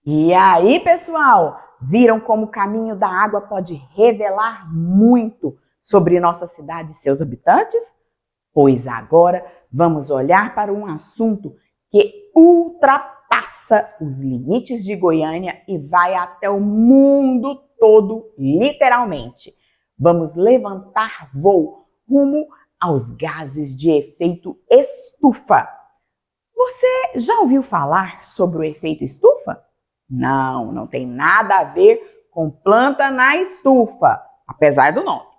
E aí, pessoal, viram como o caminho da água pode revelar muito sobre nossa cidade e seus habitantes? Pois agora vamos olhar para um assunto que ultrapassa os limites de Goiânia e vai até o mundo todo, literalmente. Vamos levantar voo rumo aos gases de efeito estufa. Você já ouviu falar sobre o efeito estufa? Não, não tem nada a ver com planta na estufa, apesar do nome.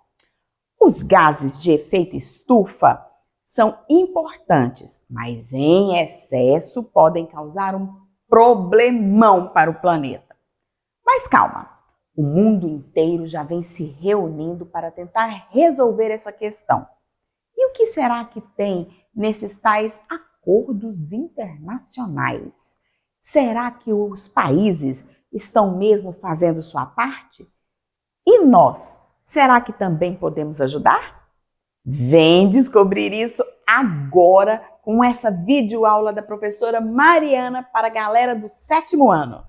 Os gases de efeito estufa são importantes, mas em excesso podem causar um problemão para o planeta. Mas calma, o mundo inteiro já vem se reunindo para tentar resolver essa questão. E o que será que tem nesses tais acordos internacionais? Será que os países estão mesmo fazendo sua parte? E nós, será que também podemos ajudar? Vem descobrir isso agora com essa videoaula da professora Mariana para a galera do 7º ano.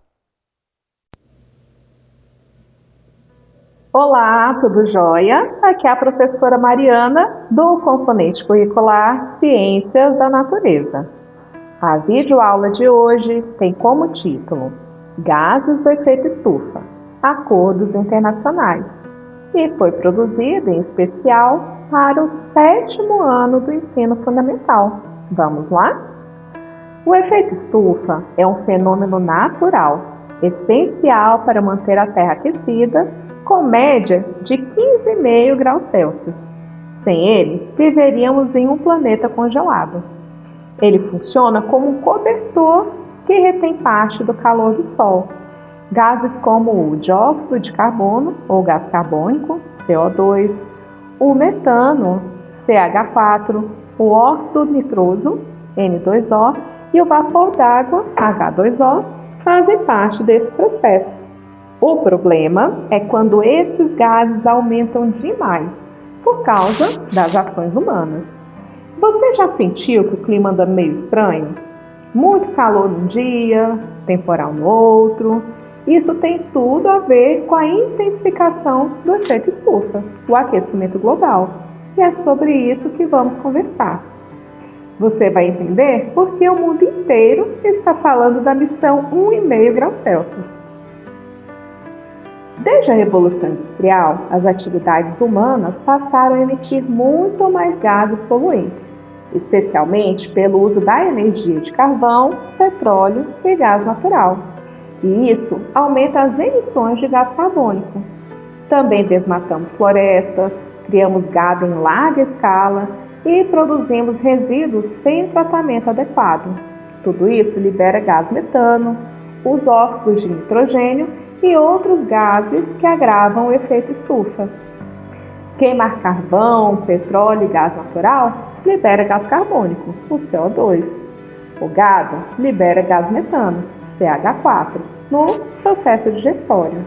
Olá, tudo jóia? Aqui é a professora Mariana do componente curricular Ciências da Natureza. A videoaula de hoje tem como título Gases do Efeito Estufa, Acordos Internacionais, e foi produzida em especial para o 7º ano do ensino fundamental. Vamos lá? O efeito estufa é um fenômeno natural, essencial para manter a Terra aquecida, com média de 15,5 graus Celsius. Sem ele, viveríamos em um planeta congelado. Ele funciona como um cobertor que retém parte do calor do Sol. Gases como o dióxido de carbono, ou gás carbônico, CO2, o metano, CH4, o óxido nitroso, N2O, e o vapor d'água, H2O, fazem parte desse processo. O problema é quando esses gases aumentam demais por causa das ações humanas. Você já sentiu que o clima anda meio estranho? Muito calor num dia, temporal no outro. Isso tem tudo a ver com a intensificação do efeito estufa, o aquecimento global. E é sobre isso que vamos conversar. Você vai entender por que o mundo inteiro está falando da missão 1,5 graus Celsius. Desde a Revolução Industrial, as atividades humanas passaram a emitir muito mais gases poluentes, especialmente pelo uso da energia de carvão, petróleo e gás natural. E isso aumenta as emissões de gás carbônico. Também desmatamos florestas, criamos gado em larga escala e produzimos resíduos sem tratamento adequado. Tudo isso libera gás metano, os óxidos de nitrogênio e outros gases que agravam o efeito estufa. Queimar carvão, petróleo e gás natural libera gás carbônico, o CO2. O gado libera gás metano, CH4, no processo digestório.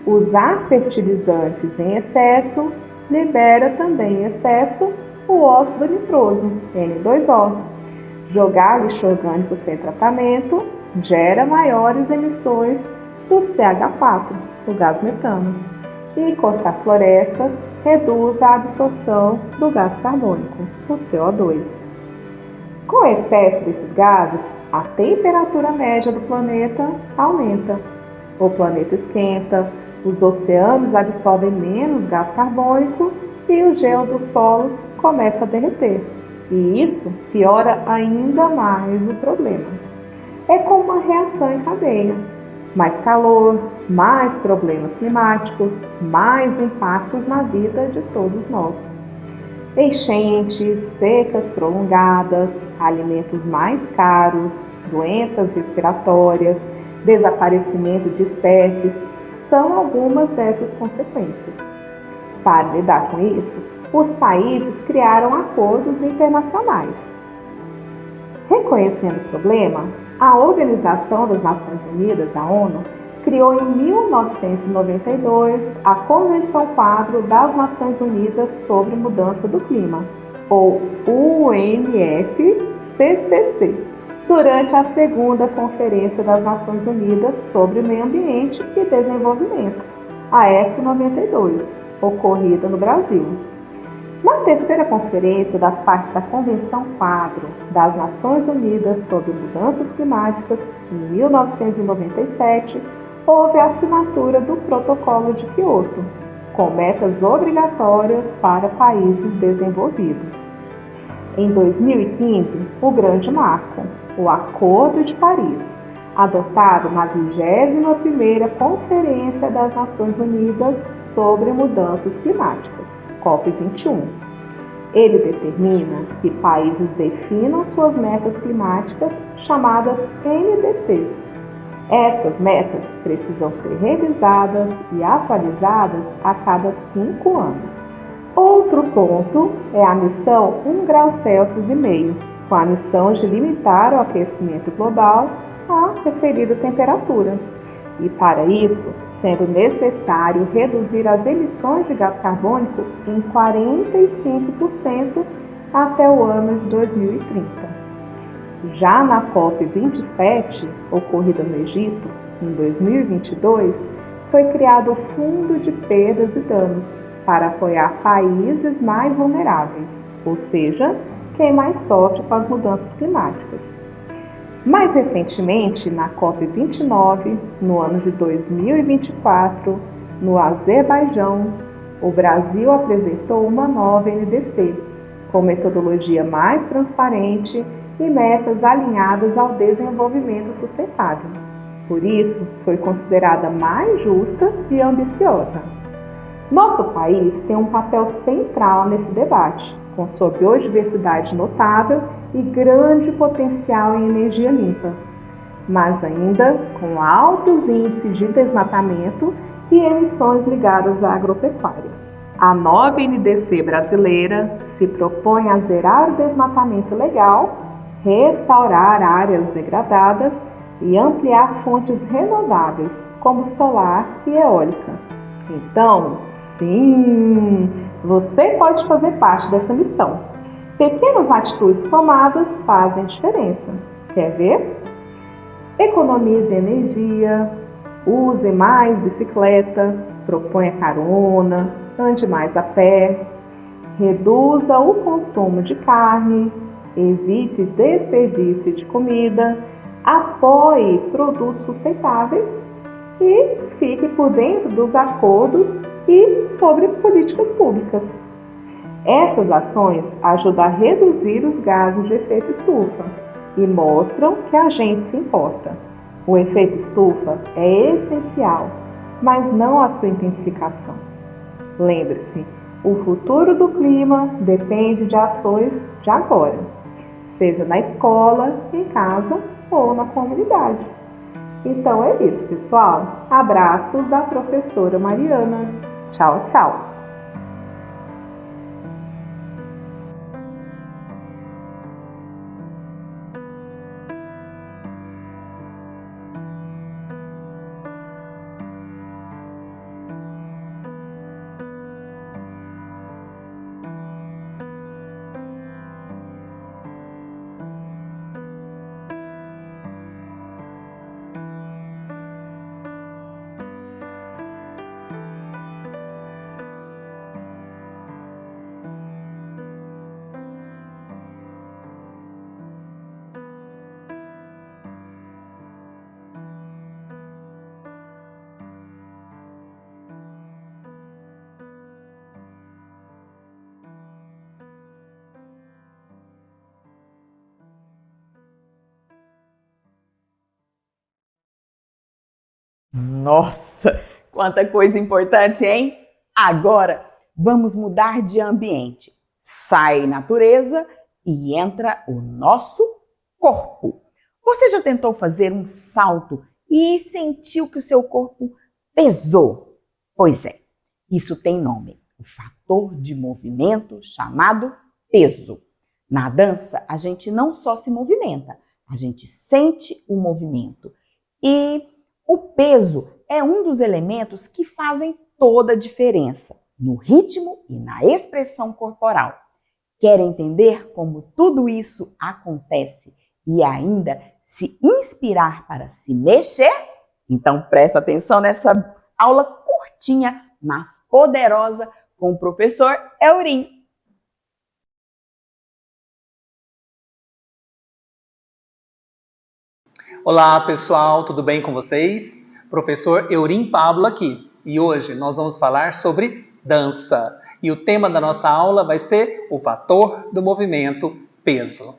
Usar fertilizantes em excesso libera também em excesso o óxido nitroso, N2O. Jogar lixo orgânico sem tratamento gera maiores emissões do CH4, o gás metano. E cortar florestas reduz a absorção do gás carbônico, o CO2. Com o excesso desses gases, a temperatura média do planeta aumenta. O planeta esquenta, os oceanos absorvem menos gás carbônico e o gelo dos polos começa a derreter. E isso piora ainda mais o problema. É como uma reação em cadeia. Mais calor, mais problemas climáticos, mais impactos na vida de todos nós. Enchentes, secas prolongadas, alimentos mais caros, doenças respiratórias, desaparecimento de espécies, são algumas dessas consequências. Para lidar com isso, os países criaram acordos internacionais. Reconhecendo o problema, a Organização das Nações Unidas, a ONU, criou em 1992 a Convenção Quadro das Nações Unidas sobre Mudança do Clima, ou UNFCCC, durante a segunda Conferência das Nações Unidas sobre Meio Ambiente e Desenvolvimento, a ECO 92, ocorrida no Brasil. Na terceira Conferência das Partes da Convenção Quadro das Nações Unidas sobre Mudanças Climáticas, em 1997, houve a assinatura do Protocolo de Quioto, com metas obrigatórias para países desenvolvidos. Em 2015, o grande marco, o Acordo de Paris, adotado na 21ª Conferência das Nações Unidas sobre Mudanças Climáticas, COP21. Ele determina que países definam suas metas climáticas, chamadas NDCs. Essas metas precisam ser revisadas e atualizadas a cada 5 anos. Outro ponto é a missão 1,5 graus Celsius, com a missão de limitar o aquecimento global à referida temperatura. E para isso, sendo necessário reduzir as emissões de gás carbônico em 45% até o ano de 2030. Já na COP27, ocorrida no Egito, em 2022, foi criado o Fundo de Perdas e Danos para apoiar países mais vulneráveis, ou seja, quem mais sofre com as mudanças climáticas. Mais recentemente, na COP29, no ano de 2024, no Azerbaijão, o Brasil apresentou uma nova NDC, com metodologia mais transparente e metas alinhadas ao desenvolvimento sustentável. Por isso, foi considerada mais justa e ambiciosa. Nosso país tem um papel central nesse debate, com sua biodiversidade notável e grande potencial em energia limpa, mas ainda com altos índices de desmatamento e emissões ligadas à agropecuária. A nova NDC brasileira se propõe a zerar o desmatamento legal, restaurar áreas degradadas e ampliar fontes renováveis, como solar e eólica. Então, sim, você pode fazer parte dessa missão. Pequenas atitudes somadas fazem diferença. Quer ver? Economize energia, use mais bicicleta, proponha carona, ande mais a pé, reduza o consumo de carne, evite desperdício de comida, apoie produtos sustentáveis e fique por dentro dos acordos e sobre políticas públicas. Essas ações ajudam a reduzir os gases de efeito estufa e mostram que a gente se importa. O efeito estufa é essencial, mas não a sua intensificação. Lembre-se, o futuro do clima depende de ações de agora, seja na escola, em casa ou na comunidade. Então é isso, pessoal. Abraços da professora Mariana. Tchau, tchau. Nossa, quanta coisa importante, hein? Agora vamos mudar de ambiente. Sai natureza e entra o nosso corpo. Você já tentou fazer um salto e sentiu que o seu corpo pesou? Pois é, isso tem nome, o fator de movimento chamado peso. Na dança, a gente não só se movimenta, a gente sente o movimento. E o peso é um dos elementos que fazem toda a diferença no ritmo e na expressão corporal. Quer entender como tudo isso acontece e ainda se inspirar para se mexer? Então presta atenção nessa aula curtinha, mas poderosa, com o professor Eurim. Olá pessoal, tudo bem com vocês? Professor Eurim Pablo aqui, e hoje nós vamos falar sobre dança. E o tema da nossa aula vai ser o fator do movimento peso.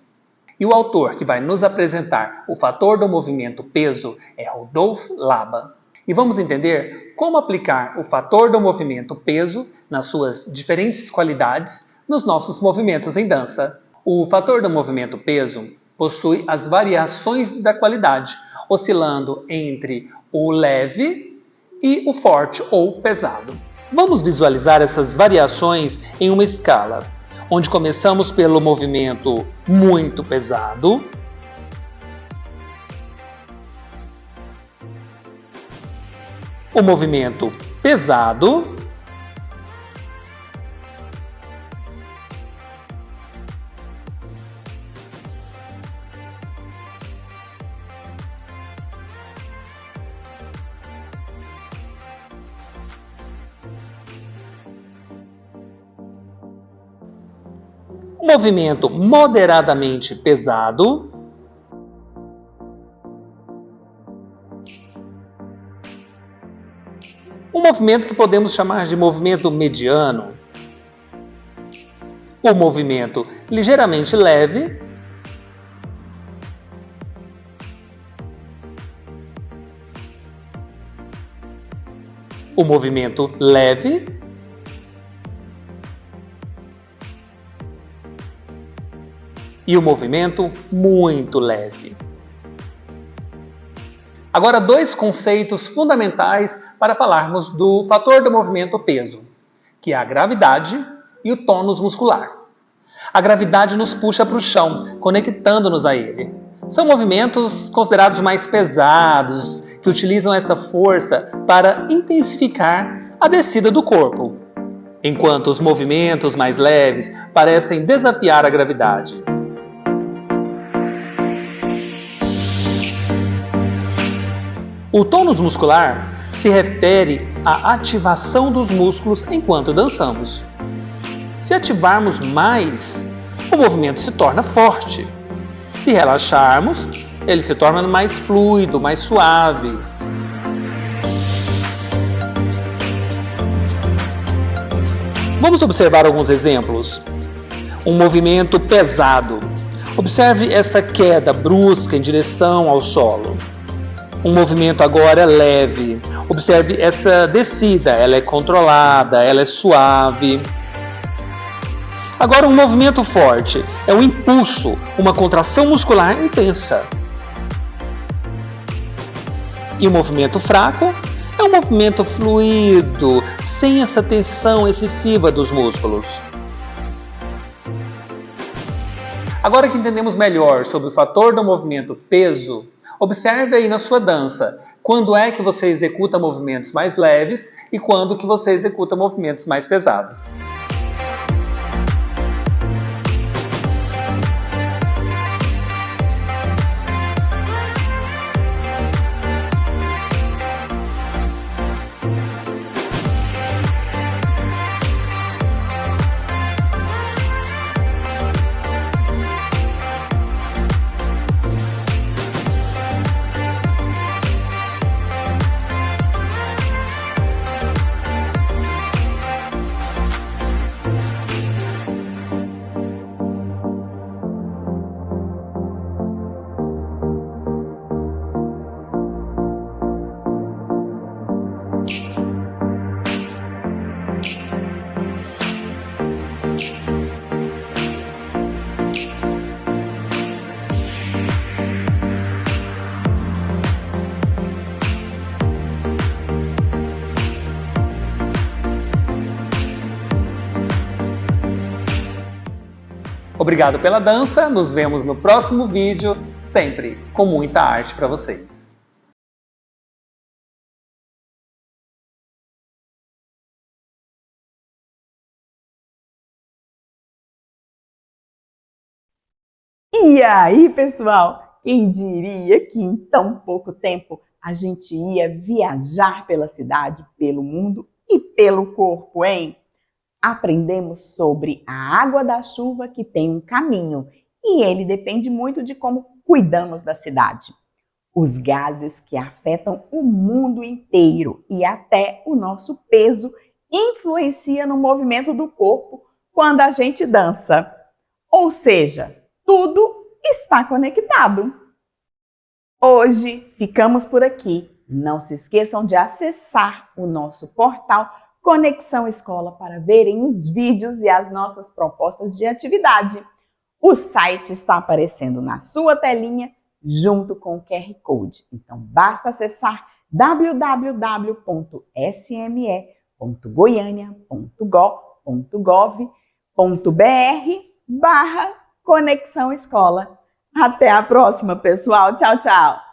E o autor que vai nos apresentar o fator do movimento peso é Rodolphe Laban. E vamos entender como aplicar o fator do movimento peso nas suas diferentes qualidades nos nossos movimentos em dança. O fator do movimento peso possui as variações da qualidade, oscilando entre o leve e o forte ou pesado. Vamos visualizar essas variações em uma escala, onde começamos pelo movimento muito pesado, o movimento pesado, o movimento moderadamente pesado, um movimento que podemos chamar de movimento mediano, o movimento ligeiramente leve, o movimento leve, e o movimento muito leve. Agora, dois conceitos fundamentais para falarmos do fator do movimento peso, que é a gravidade e o tônus muscular. A gravidade nos puxa para o chão, conectando-nos a ele. São movimentos considerados mais pesados, que utilizam essa força para intensificar a descida do corpo, enquanto os movimentos mais leves parecem desafiar a gravidade. O tônus muscular se refere à ativação dos músculos enquanto dançamos. Se ativarmos mais, o movimento se torna forte. Se relaxarmos, ele se torna mais fluido, mais suave. Vamos observar alguns exemplos. Um movimento pesado. Observe essa queda brusca em direção ao solo. Um movimento agora leve. Observe essa descida, ela é controlada, ela é suave. Agora um movimento forte é um impulso, uma contração muscular intensa. E o movimento fraco é um movimento fluido, sem essa tensão excessiva dos músculos. Agora que entendemos melhor sobre o fator do movimento peso, observe aí na sua dança, quando é que você executa movimentos mais leves e quando que você executa movimentos mais pesados. Obrigado pela dança, nos vemos no próximo vídeo, sempre com muita arte para vocês. E E aí, pessoal, quem diria que em tão pouco tempo a gente ia viajar pela cidade, pelo mundo e pelo corpo, hein? Aprendemos sobre a água da chuva que tem um caminho e ele depende muito de como cuidamos da cidade. Os gases que afetam o mundo inteiro e até o nosso peso influenciam no movimento do corpo quando a gente dança. Ou seja, tudo está conectado. Hoje ficamos por aqui. Não se esqueçam de acessar o nosso portal Conexão Escola para verem os vídeos e as nossas propostas de atividade. O site está aparecendo na sua telinha junto com o QR Code. Então basta acessar www.sme.goiania.gov.br/Conexão Escola. Até a próxima, pessoal. Tchau, tchau!